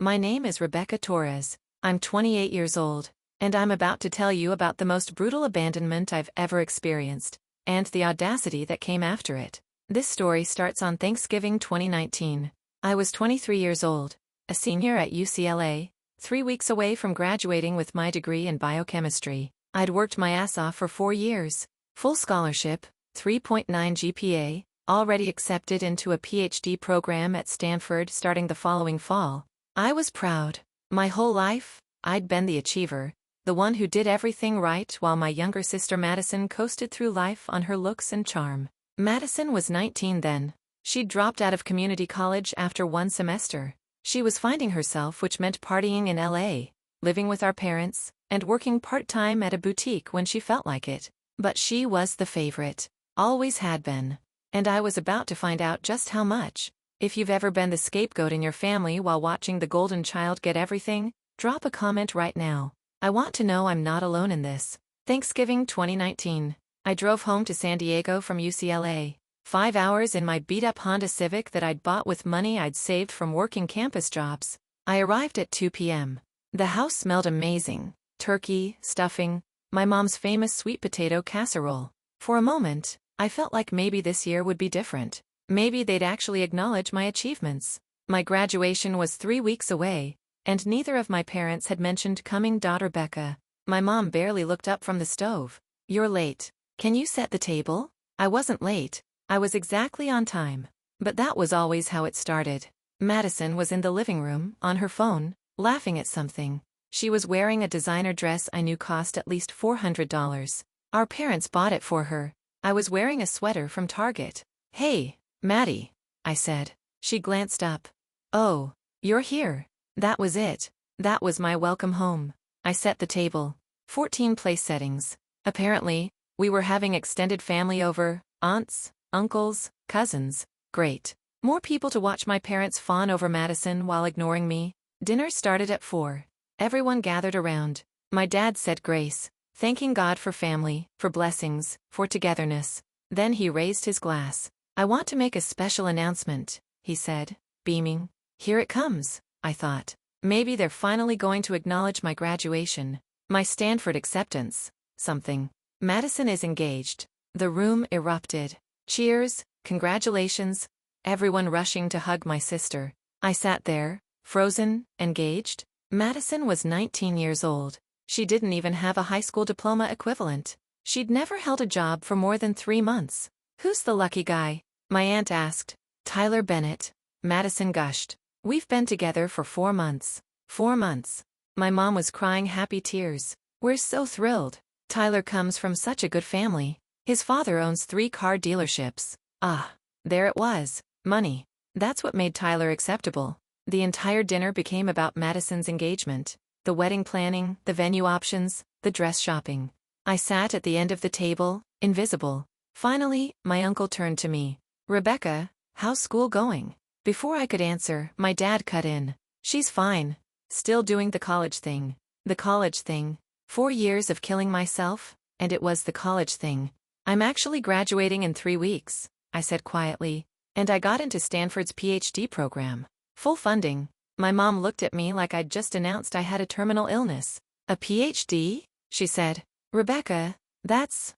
My name is Rebecca Torres. I'm 28 years old, and I'm about to tell you about the most brutal abandonment I've ever experienced, and the audacity that came after it. This story starts on Thanksgiving 2019. I was 23 years old, a senior at UCLA, 3 weeks away from graduating with my degree in biochemistry. I'd worked my ass off for 4 years, full scholarship, 3.9 GPA, already accepted into a PhD program at Stanford starting the following fall. I was proud. My whole life, I'd been the achiever, the one who did everything right while my younger sister Madison coasted through life on her looks and charm. Madison was 19 then. She'd dropped out of community college after 1 semester. She was finding herself, which meant partying in LA, living with our parents, and working part-time at a boutique when she felt like it. But she was the favorite. Always had been. And I was about to find out just how much. If you've ever been the scapegoat in your family while watching the golden child get everything, drop a comment right now. I want to know I'm not alone in this. Thanksgiving 2019. I drove home to San Diego from UCLA. 5 hours in my beat-up Honda Civic that I'd bought with money I'd saved from working campus jobs. I arrived at 2 p.m. The house smelled amazing. Turkey, stuffing, my mom's famous sweet potato casserole. For a moment, I felt like maybe this year would be different. Maybe they'd actually acknowledge my achievements. My graduation was 3 weeks away, and neither of my parents had mentioned coming. Rebecca. My mom barely looked up from the stove. You're late. Can you set the table? I wasn't late. I was exactly on time. But that was always how it started. Madison was in the living room, on her phone, laughing at something. She was wearing a designer dress I knew cost at least $400. Our parents bought it for her. I was wearing a sweater from Target. Hey, Maddie, I said. She glanced up. Oh, you're here. That was it. That was my welcome home. I set the table. 14 place settings. Apparently, we were having extended family over, aunts, uncles, cousins. Great. More people to watch my parents fawn over Madison while ignoring me. Dinner started at 4. Everyone gathered around. My dad said grace, thanking God for family, for blessings, for togetherness. Then he raised his glass. I want to make a special announcement, he said, beaming. Here it comes, I thought. Maybe they're finally going to acknowledge my graduation, my Stanford acceptance, something. Madison is engaged. The room erupted. Cheers, congratulations, everyone rushing to hug my sister. I sat there, frozen, engaged. Madison was 19 years old. She didn't even have a high school diploma equivalent. She'd never held a job for more than 3 months. Who's the lucky guy? My aunt asked. Tyler Bennett. Madison gushed. We've been together for 4 months. 4 months. My mom was crying happy tears. We're so thrilled. Tyler comes from such a good family. His father owns 3 car dealerships. Ah, there it was. Money. That's what made Tyler acceptable. The entire dinner became about Madison's engagement. The wedding planning, the venue options, the dress shopping. I sat at the end of the table, invisible. Finally, my uncle turned to me. Rebecca, how's school going? Before I could answer, my dad cut in. She's fine. Still doing the college thing. The college thing. 4 years of killing myself, and it was the college thing. I'm actually graduating in 3 weeks, I said quietly, and I got into Stanford's PhD program. Full funding. My mom looked at me like I'd just announced I had a terminal illness. A PhD? She said. Rebecca, that's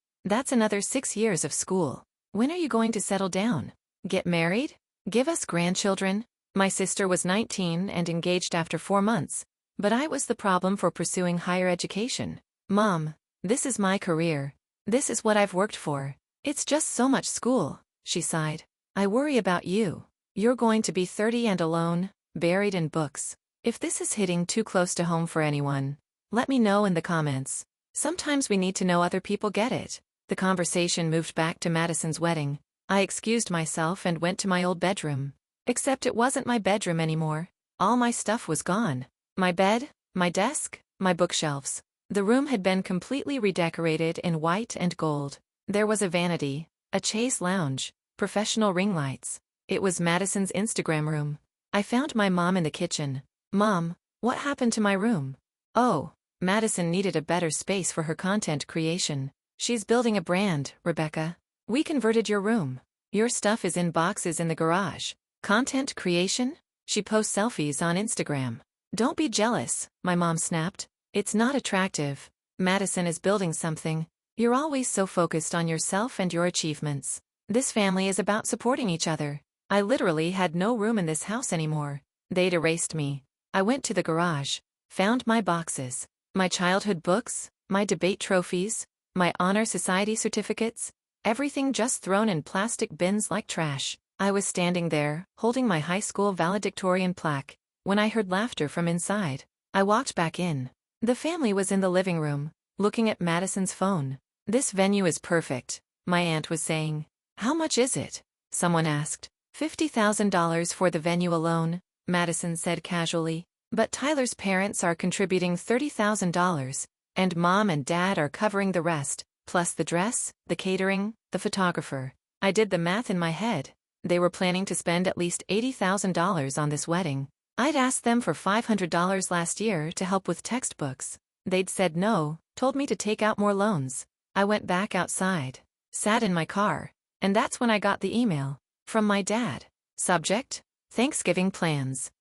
another 6 years of school. When are you going to settle down? Get married? Give us grandchildren? My sister was 19 and engaged after 4 months, but I was the problem for pursuing higher education. Mom, this is my career. This is what I've worked for. It's just so much school, she sighed. I worry about you. You're going to be 30 and alone, buried in books. If this is hitting too close to home for anyone, let me know in the comments. Sometimes we need to know other people get it. The conversation moved back to Madison's wedding. I excused myself and went to my old bedroom. Except it wasn't my bedroom anymore. All my stuff was gone. My bed, my desk, my bookshelves. The room had been completely redecorated in white and gold. There was a vanity, a chaise lounge, professional ring lights. It was Madison's Instagram room. I found my mom in the kitchen. Mom, what happened to my room? Oh, Madison needed a better space for her content creation. She's building a brand, Rebecca. We converted your room. Your stuff is in boxes in the garage. Content creation? She posts selfies on Instagram. Don't be jealous, my mom snapped. It's not attractive. Madison is building something. You're always so focused on yourself and your achievements. This family is about supporting each other. I literally had no room in this house anymore. They'd erased me. I went to the garage, found my boxes, my childhood books, my debate trophies, my honor society certificates, everything just thrown in plastic bins like trash. I was standing there, holding my high school valedictorian plaque, when I heard laughter from inside. I walked back in. The family was in the living room, looking at Madison's phone. This venue is perfect, my aunt was saying. How much is it? Someone asked. $50,000 for the venue alone, Madison said casually. But Tyler's parents are contributing $30,000, and mom and dad are covering the rest, plus the dress, the catering, the photographer. I did the math in my head. They were planning to spend at least $80,000 on this wedding. I'd asked them for $500 last year to help with textbooks. They'd said no, told me to take out more loans. I went back outside, sat in my car, and that's when I got the email from my dad. Subject: Thanksgiving plans.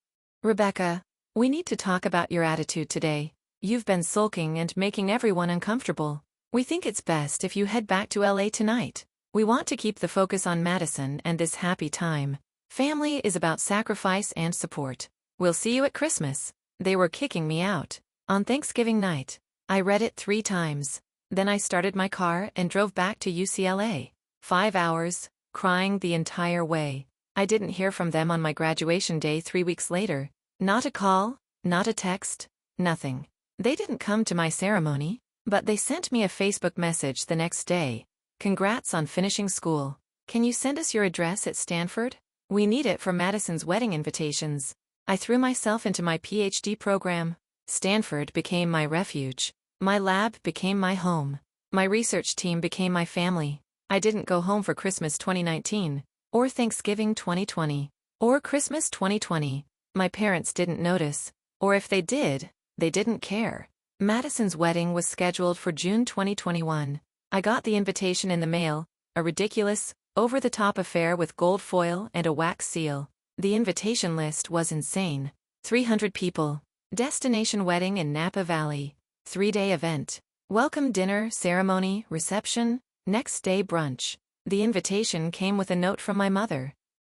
Rebecca, we need to talk about your attitude today. You've been sulking and making everyone uncomfortable. We think it's best if you head back to LA tonight. We want to keep the focus on Madison and this happy time. Family is about sacrifice and support. We'll see you at Christmas. They were kicking me out. On Thanksgiving night, I read it 3 times. Then I started my car and drove back to UCLA. 5 hours, crying the entire way. I didn't hear from them on my graduation day 3 weeks later. Not a call, not a text, nothing. They didn't come to my ceremony, but they sent me a Facebook message the next day. Congrats on finishing school. Can you send us your address at Stanford? We need it for Madison's wedding invitations. I threw myself into my PhD program. Stanford became my refuge. My lab became my home. My research team became my family. I didn't go home for Christmas 2019, or Thanksgiving 2020, or Christmas 2020. My parents didn't notice, or if they did, they didn't care. Madison's wedding was scheduled for June 2021. I got the invitation in the mail, a ridiculous, over-the-top affair with gold foil and a wax seal. The invitation list was insane. 300 people. Destination wedding in Napa Valley. 3-day event. Welcome dinner, ceremony, reception, next day brunch. The invitation came with a note from my mother.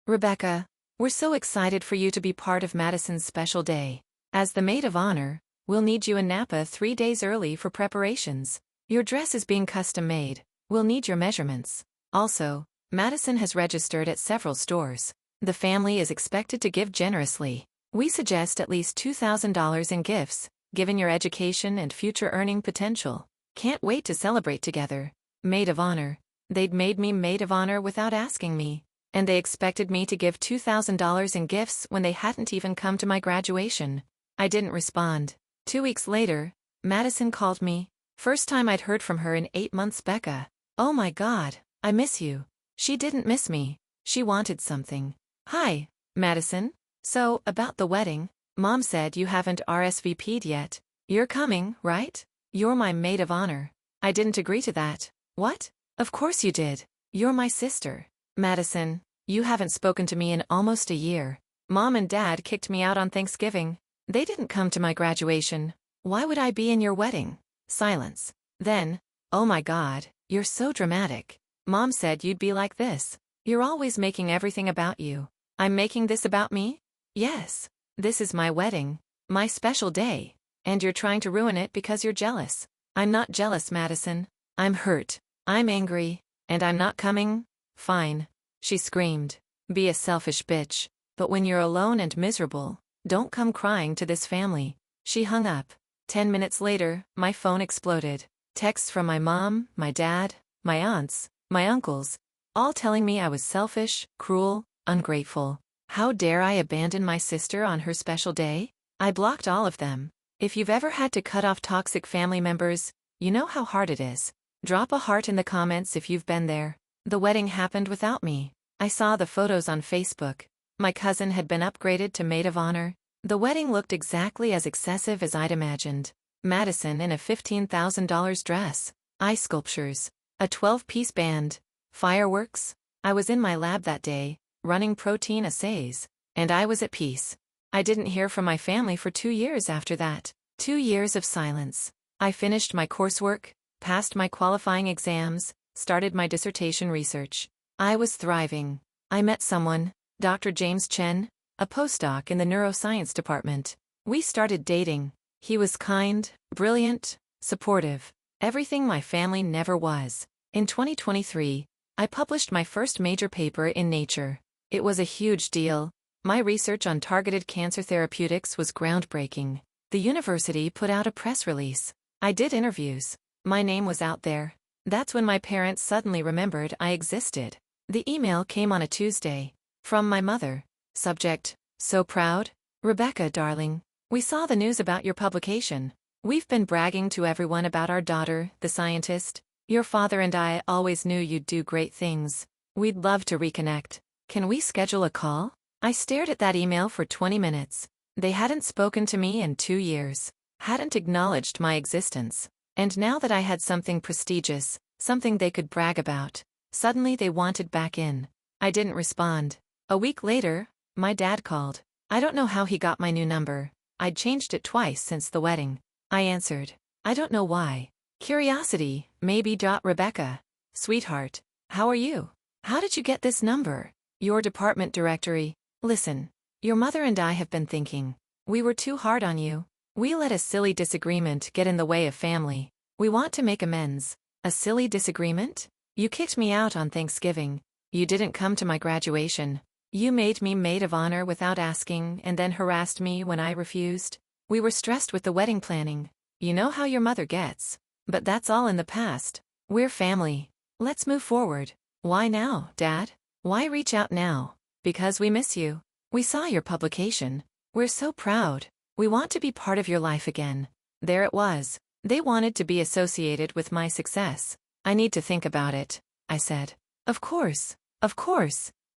Rebecca, we're so excited for you to be part of Madison's special day. As the maid of honor, we'll need you in Napa 3 days early for preparations. Your dress is being custom made. We'll need your measurements. Also, Madison has registered at several stores. The family is expected to give generously. We suggest at least $2,000 in gifts, given your education and future earning potential. Can't wait to celebrate together. Maid of honor. They'd made me maid of honor without asking me, and they expected me to give $2,000 in gifts when they hadn't even come to my graduation. I didn't respond. 2 weeks later, Madison called me. First time I'd heard from her in 8 months. Becca. Oh my God, I miss you. She didn't miss me. She wanted something. Hi, Madison. So, about the wedding, Mom said you haven't RSVP'd yet. You're coming, right? You're my maid of honor. I didn't agree to that. What? Of course you did. You're my sister. Madison, you haven't spoken to me in almost a year. Mom and Dad kicked me out on Thanksgiving. They didn't come to my graduation. Why would I be in your wedding? Silence. Then, oh my God, you're so dramatic. Mom said you'd be like this. You're always making everything about you. I'm making this about me? Yes. This is my wedding, my special day, and you're trying to ruin it because you're jealous. I'm not jealous, Madison. I'm hurt. I'm angry, and I'm not coming. Fine. She screamed. Be a selfish bitch. But when you're alone and miserable, don't come crying to this family. She hung up. 10 minutes later, my phone exploded. Texts from my mom, my dad, my aunts, my uncles, all telling me I was selfish, cruel, ungrateful. How dare I abandon my sister on her special day? I blocked all of them. If you've ever had to cut off toxic family members, you know how hard it is. Drop a heart in the comments if you've been there. The wedding happened without me. I saw the photos on Facebook. My cousin had been upgraded to maid of honor. The wedding looked exactly as excessive as I'd imagined. Madison in a $15,000 dress, ice sculptures, a 12-piece band, fireworks. I was in my lab that day, running protein assays, and I was at peace. I didn't hear from my family for 2 years after that. 2 years of silence. I finished my coursework, passed my qualifying exams, started my dissertation research. I was thriving. I met someone, Dr. James Chen, a postdoc in the neuroscience department. We started dating. He was kind, brilliant, supportive, everything my family never was. In 2023, I published my first major paper in Nature. It was a huge deal. My research on targeted cancer therapeutics was groundbreaking. The university put out a press release. I did interviews. My name was out there. That's when my parents suddenly remembered I existed. The email came on a Tuesday. From my mother. Subject: "So proud. Rebecca, darling. We saw the news about your publication. We've been bragging to everyone about our daughter, the scientist. Your father and I always knew you'd do great things. We'd love to reconnect. Can we schedule a call?" I stared at that email for 20 minutes. They hadn't spoken to me in 2 years, hadn't acknowledged my existence. And now that I had something prestigious, something they could brag about, suddenly they wanted back in. I didn't respond. A week later, my dad called. I don't know how he got my new number. I'd changed it twice since the wedding. I answered. I don't know why. Curiosity, maybe. "Rebecca. Sweetheart. How are you? How did you get this number? Your department directory. Listen. Your mother and I have been thinking. We were too hard on you. We let a silly disagreement get in the way of family. We want to make amends." "A silly disagreement? You kicked me out on Thanksgiving. You didn't come to my graduation. You made me maid of honor without asking and then harassed me when I refused. We were stressed with the wedding planning. You know how your mother gets. But that's all in the past. We're family. Let's move forward." "Why now, Dad? Why reach out now?" "Because we miss you. We saw your publication. We're so proud. We want to be part of your life again." There it was. They wanted to be associated with my success. "I need to think about it," I said. Of course.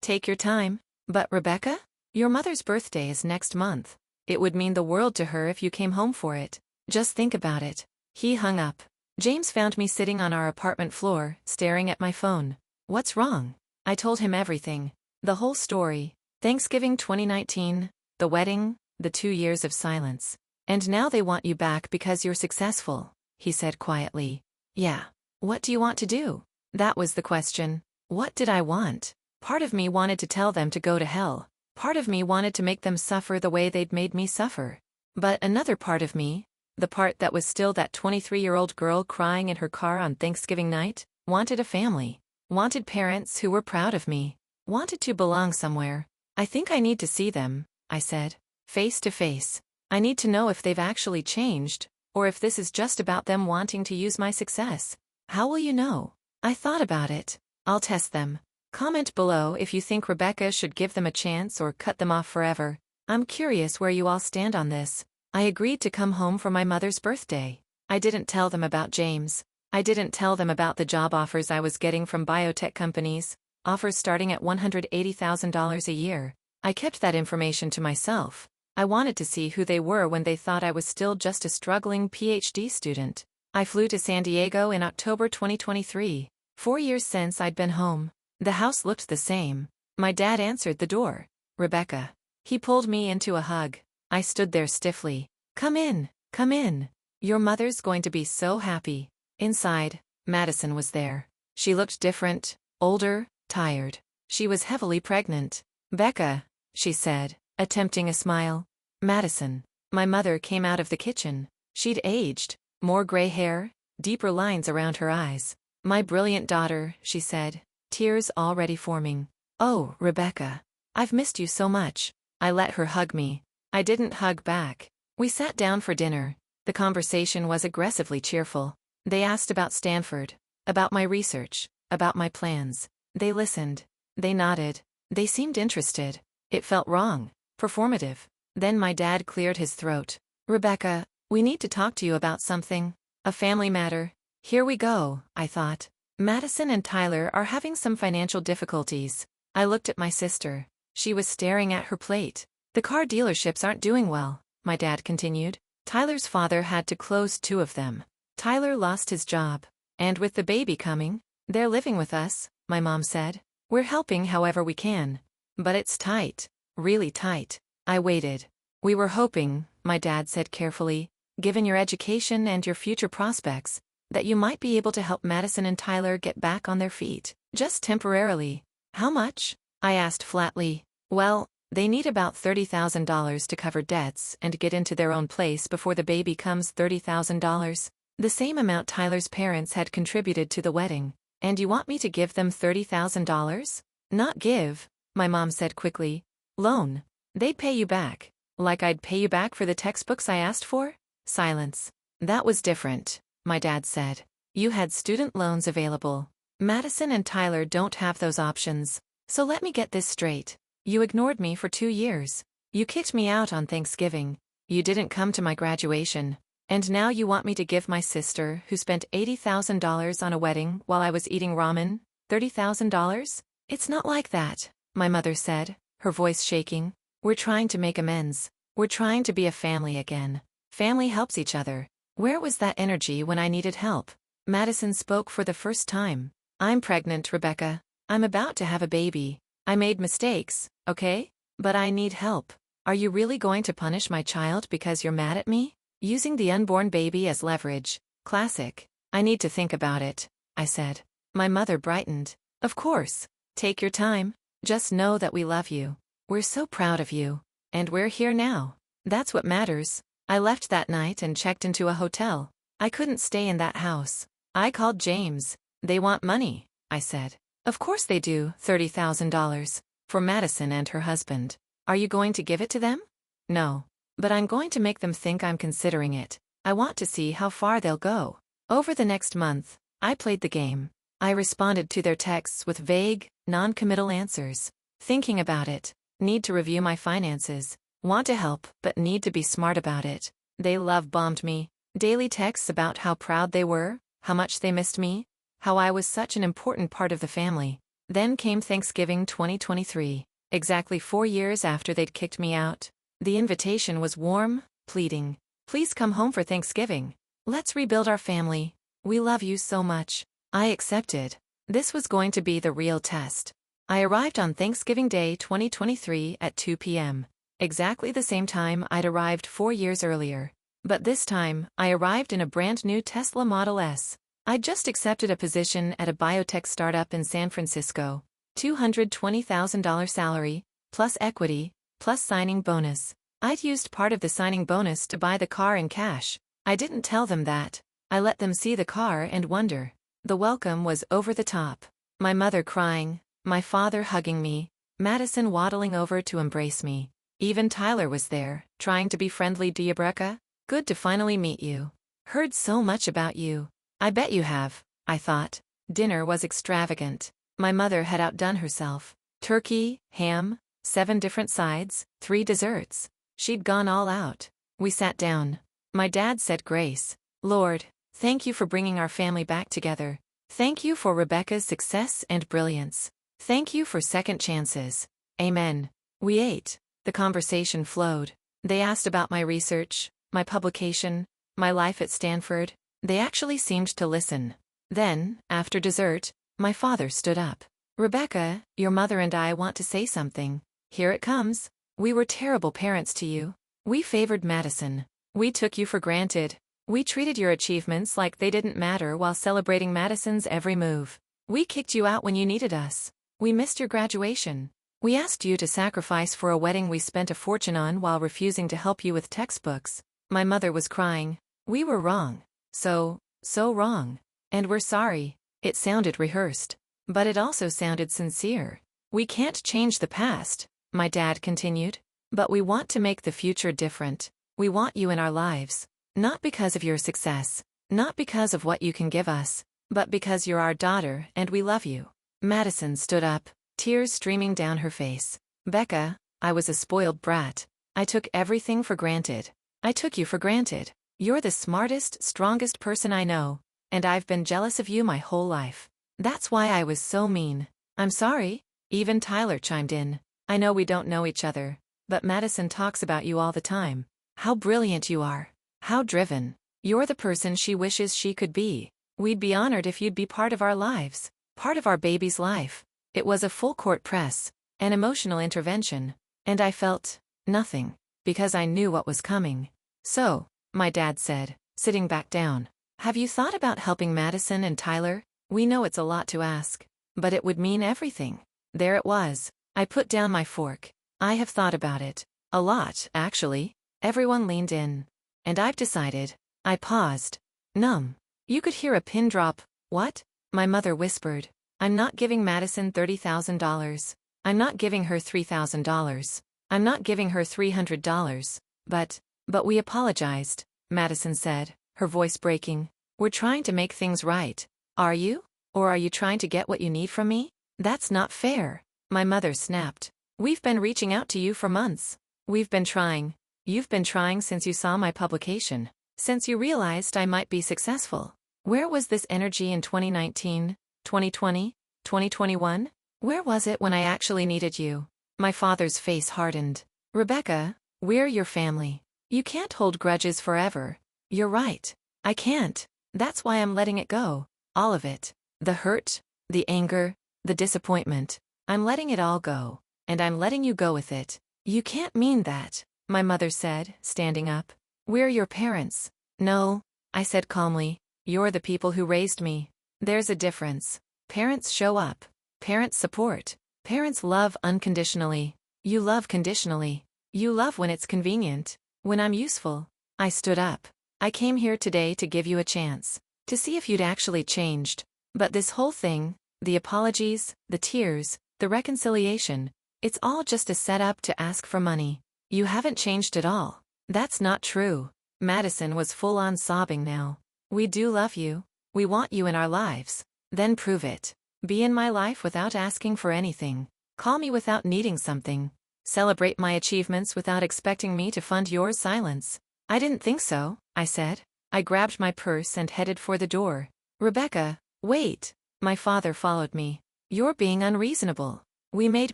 Take your time." "But Rebecca, your mother's birthday is next month. It would mean the world to her if you came home for it. Just think about it." He hung up. James found me sitting on our apartment floor, staring at my phone. "What's wrong?" I told him everything. The whole story. Thanksgiving 2019, the wedding, the 2 years of silence. "And now they want you back because you're successful," he said quietly. "Yeah. What do you want to do?" That was the question. What did I want? Part of me wanted to tell them to go to hell. Part of me wanted to make them suffer the way they'd made me suffer. But another part of me, the part that was still that 23-year-old girl crying in her car on Thanksgiving night, wanted a family. Wanted parents who were proud of me. Wanted to belong somewhere. "I think I need to see them," I said. "Face to face. I need to know if they've actually changed, or if this is just about them wanting to use my success." "How will you know?" I thought about it. "I'll test them. Comment below if you think Rebecca should give them a chance or cut them off forever. I'm curious where you all stand on this." I agreed to come home for my mother's birthday. I didn't tell them about James. I didn't tell them about the job offers I was getting from biotech companies, offers starting at $180,000 a year. I kept that information to myself. I wanted to see who they were when they thought I was still just a struggling PhD student. I flew to San Diego in October 2023. 4 years since I'd been home. The house looked the same. My dad answered the door. "Rebecca." He pulled me into a hug. I stood there stiffly. Come in. Your mother's going to be so happy." Inside, Madison was there. She looked different, older, tired. She was heavily pregnant. "Becca," she said, attempting a smile. "Madison." My mother came out of the kitchen. She'd aged. More gray hair, deeper lines around her eyes. "My brilliant daughter," she said, tears already forming. "Oh, Rebecca. I've missed you so much." I let her hug me. I didn't hug back. We sat down for dinner. The conversation was aggressively cheerful. They asked about Stanford, about my research, about my plans. They listened. They nodded. They seemed interested. It felt wrong, performative. Then my dad cleared his throat. "Rebecca, we need to talk to you about something. A family matter." Here we go, I thought. Madison and Tyler are having some financial difficulties. I looked at my sister. She was staring at her plate. "The car dealerships aren't doing well," my dad continued. "Tyler's father had to close 2 of them. Tyler lost his job. And with the baby coming, they're living with us," my mom said. "We're helping however we can. But it's tight. Really tight." I waited. We were hoping, my dad said carefully, given your education and your future prospects, that you might be able to help Madison and Tyler get back on their feet, just temporarily. How much? I asked flatly. Well, they need about $30,000 to cover debts and get into their own place before the baby comes. $30,000? The same amount Tyler's parents had contributed to the wedding. And you want me to give them $30,000? Not give, my mom said quickly. Loan. They'd pay you back. Like I'd pay you back for the textbooks I asked for? Silence. That was different, my dad said. You had student loans available. Madison and Tyler don't have those options. So let me get this straight. You ignored me for 2 years. You kicked me out on Thanksgiving. You didn't come to my graduation. And now you want me to give my sister, who spent $80,000 on a wedding while I was eating ramen, $30,000? It's not like that, my mother said, her voice shaking. We're trying to make amends. We're trying to be a family again. Family helps each other. Where was that energy when I needed help? Madison spoke for the first time. I'm pregnant, Rebecca. I'm about to have a baby. I made mistakes, okay? But I need help. Are you really going to punish my child because you're mad at me? Using the unborn baby as leverage. Classic. I need to think about it, I said. My mother brightened. Of course. Take your time. Just know that we love you. We're so proud of you. And we're here now. That's what matters. I left that night and checked into a hotel. I couldn't stay in that house. I called James. They want money, I said. Of course they do, $30,000. For Madison and her husband. Are you going to give it to them? No. But I'm going to make them think I'm considering it. I want to see how far they'll go. Over the next month, I played the game. I responded to their texts with vague, non-committal answers. Thinking about it. Need to review my finances. Want to help, but need to be smart about it. They love-bombed me. Daily texts about how proud they were, how much they missed me, how I was such an important part of the family. Then came Thanksgiving 2023, exactly 4 years after they'd kicked me out. The invitation was warm, pleading. Please come home for Thanksgiving. Let's rebuild our family. We love you so much. I accepted. This was going to be the real test. I arrived on Thanksgiving Day 2023 at 2 p.m. Exactly the same time I'd arrived 4 years earlier. But this time, I arrived in a brand new Tesla Model S. I'd just accepted a position at a biotech startup in San Francisco. $220,000 salary, plus equity, plus signing bonus. I'd used part of the signing bonus to buy the car in cash. I didn't tell them that. I let them see the car and wonder. The welcome was over the top. My mother crying, my father hugging me, Madison waddling over to embrace me. Even Tyler was there, trying to be friendly. Rebecca, good to finally meet you. Heard so much about you. I bet you have, I thought. Dinner was extravagant. My mother had outdone herself. Turkey, ham, 7 different sides, 3 desserts. She'd gone all out. We sat down. My dad said grace. Lord, thank you for bringing our family back together. Thank you for Rebecca's success and brilliance. Thank you for second chances. Amen. We ate. The conversation flowed. They asked about my research, my publication, my life at Stanford. They actually seemed to listen. Then, after dessert, my father stood up. Rebecca, your mother and I want to say something. Here it comes. We were terrible parents to you. We favored Madison. We took you for granted. We treated your achievements like they didn't matter while celebrating Madison's every move. We kicked you out when you needed us. We missed your graduation. We asked you to sacrifice for a wedding we spent a fortune on while refusing to help you with textbooks. My mother was crying. We were wrong. So wrong. And we're sorry. It sounded rehearsed. But it also sounded sincere. We can't change the past, my dad continued. But we want to make the future different. We want you in our lives. Not because of your success. Not because of what you can give us. But because you're our daughter and we love you. Madison stood up, tears streaming down her face. Becca, I was a spoiled brat. I took everything for granted. I took you for granted. You're the smartest, strongest person I know. And I've been jealous of you my whole life. That's why I was so mean. I'm sorry. Even Tyler chimed in. I know we don't know each other. But Madison talks about you all the time. How brilliant you are. How driven. You're the person she wishes she could be. We'd be honored if you'd be part of our lives. Part of our baby's life. It was a full-court press. An emotional intervention. And I felt nothing. because I knew what was coming. So, my dad said, sitting back down, have you thought about helping Madison and Tyler? We know it's a lot to ask, but it would mean everything. There it was. I put down my fork. I have thought about it. A lot, actually. Everyone leaned in. And I've decided. I paused. Numb. You could hear a pin drop. What? My mother whispered. I'm not giving Madison $30,000. I'm not giving her $3,000. I'm not giving her $300. But we apologized, Madison said, her voice breaking. We're trying to make things right. Are you? Or are you trying to get what you need from me? That's not fair. My mother snapped. We've been reaching out to you for months. We've been trying. You've been trying since you saw my publication. Since you realized I might be successful. Where was this energy in 2019, 2020, 2021? Where was it when I actually needed you? My father's face hardened. Rebecca, we're your family. You can't hold grudges forever. You're right. I can't. That's why I'm letting it go. All of it. The hurt, the anger, the disappointment. I'm letting it all go. And I'm letting you go with it. You can't mean that, my mother said, standing up. We're your parents. No, I said calmly. You're the people who raised me. There's a difference. Parents show up. Parents support. Parents love unconditionally. You love conditionally. You love when it's convenient. When I'm useful. I stood up. I came here today to give you a chance. To see if you'd actually changed. But this whole thing, the apologies, the tears, the reconciliation, it's all just a setup to ask for money. You haven't changed at all. That's not true. Madison was full-on sobbing now. We do love you. We want you in our lives. Then prove it. Be in my life without asking for anything. Call me without needing something. Celebrate my achievements without expecting me to fund your silence. I didn't think so, I said. I grabbed my purse and headed for the door. Rebecca, wait. My father followed me. You're being unreasonable. We made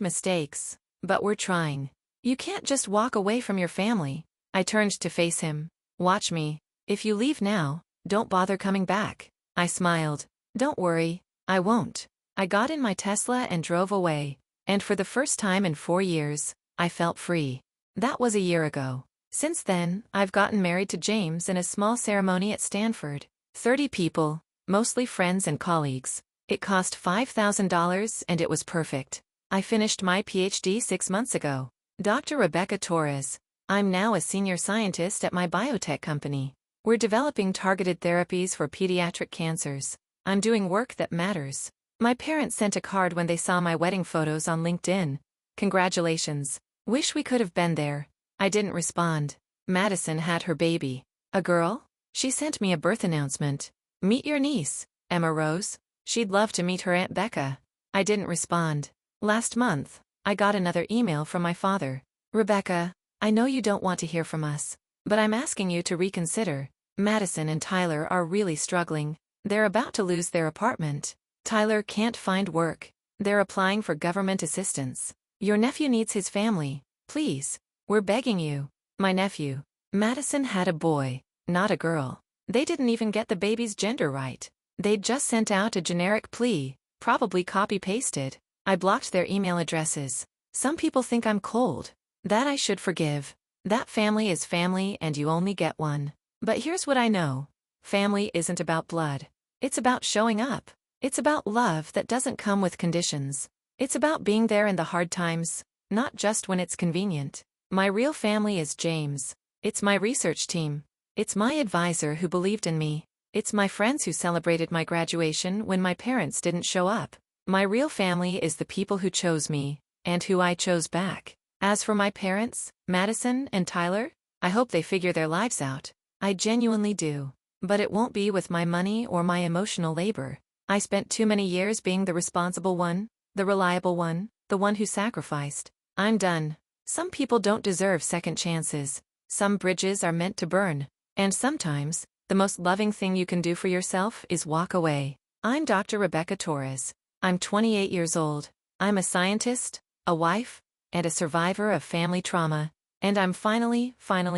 mistakes, but we're trying. You can't just walk away from your family. I turned to face him. Watch me. If you leave now, don't bother coming back. I smiled. Don't worry, I won't. I got in my Tesla and drove away. And for the first time in 4 years, I felt free. That was a year ago. Since then, I've gotten married to James in a small ceremony at Stanford. 30 people, mostly friends and colleagues. It cost $5,000 and it was perfect. I finished my PhD 6 months ago. Dr. Rebecca Torres. I'm now a senior scientist at my biotech company. We're developing targeted therapies for pediatric cancers. I'm doing work that matters. My parents sent a card when they saw my wedding photos on LinkedIn. Congratulations. Wish we could have been there. I didn't respond. Madison had her baby. A girl? She sent me a birth announcement. Meet your niece, Emma Rose. She'd love to meet her Aunt Becca. I didn't respond. Last month, I got another email from my father. Rebecca, I know you don't want to hear from us, but I'm asking you to reconsider. Madison and Tyler are really struggling. They're about to lose their apartment. Tyler can't find work. They're applying for government assistance. Your nephew needs his family. Please. We're begging you. My nephew. Madison had a boy, not a girl. They didn't even get the baby's gender right. They'd just sent out a generic plea, probably copy-pasted. I blocked their email addresses. Some people think I'm cold. That I should forgive. That family is family and you only get one. But here's what I know. Family isn't about blood. It's about showing up. It's about love that doesn't come with conditions. It's about being there in the hard times, not just when it's convenient. My real family is James. It's my research team. It's my advisor who believed in me. It's my friends who celebrated my graduation when my parents didn't show up. My real family is the people who chose me, and who I chose back. As for my parents, Madison and Tyler, I hope they figure their lives out. I genuinely do. But it won't be with my money or my emotional labor. I spent too many years being the responsible one, the reliable one, the one who sacrificed. I'm done. Some people don't deserve second chances. Some bridges are meant to burn. And sometimes, the most loving thing you can do for yourself is walk away. I'm Dr. Rebecca Torres. I'm 28 years old. I'm a scientist, a wife, and a survivor of family trauma. And I'm finally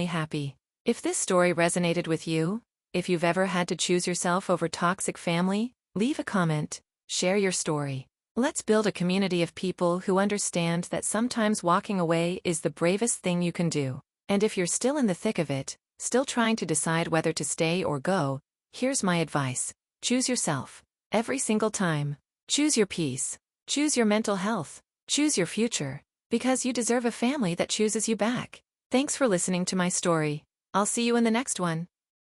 happy. If this story resonated with you, if you've ever had to choose yourself over toxic family, leave a comment, share your story. Let's build a community of people who understand that sometimes walking away is the bravest thing you can do. And if you're still in the thick of it, still trying to decide whether to stay or go, here's my advice. Choose yourself. Every single time. Choose your peace. Choose your mental health. Choose your future. Because you deserve a family that chooses you back. Thanks for listening to my story. I'll see you in the next one.